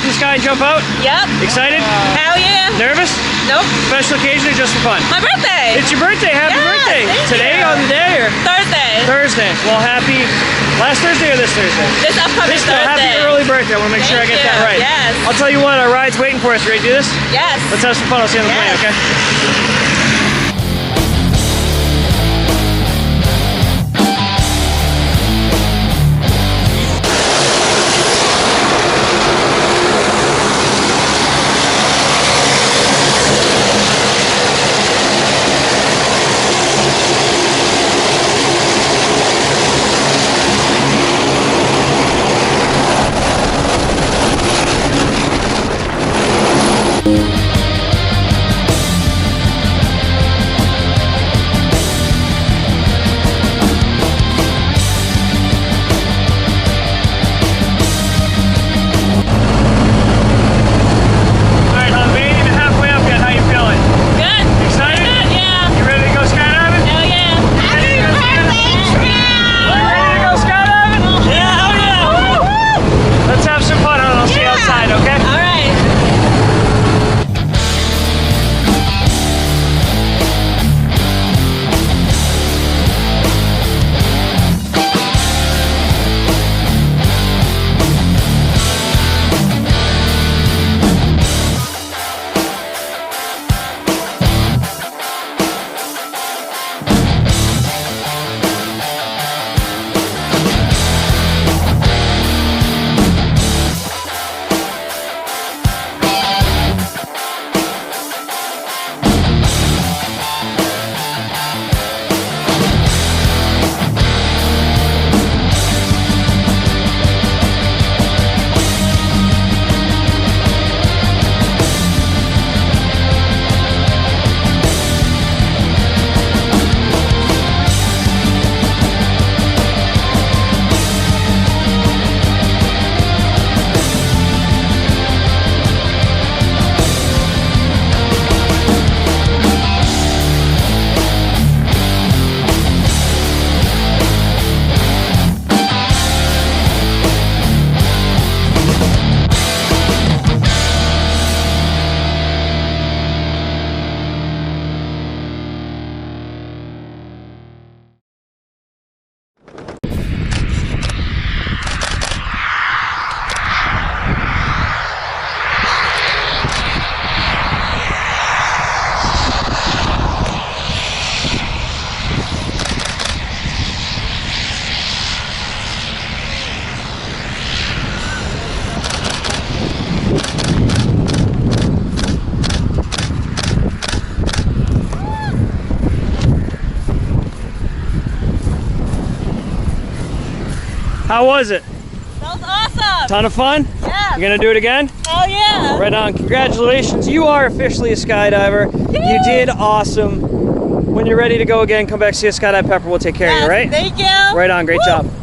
up in the sky and jump out? Yep. Excited? Hell yeah. Nervous? Nope. Special occasion or just for fun? My birthday. It's your birthday. Happy birthday. Today you. on the day or? Thursday. Thursday. Well, happy last Thursday or this Thursday? This upcoming Thursday. Happy early birthday. I want to make sure I get that right. Yes. I'll tell you what, our ride's waiting for us. Ready to do this? Yes. Let's have some fun. I'll see you on the plane, okay? How was it? That was awesome. Ton of fun? Yeah. You gonna do it again? Oh yeah. Right on. Congratulations. You are officially a skydiver. Yay. You did awesome. When you're ready to go again, come back see us, Skydive Pepperell. We'll take care of you, right? Thank you. Right on. Great job.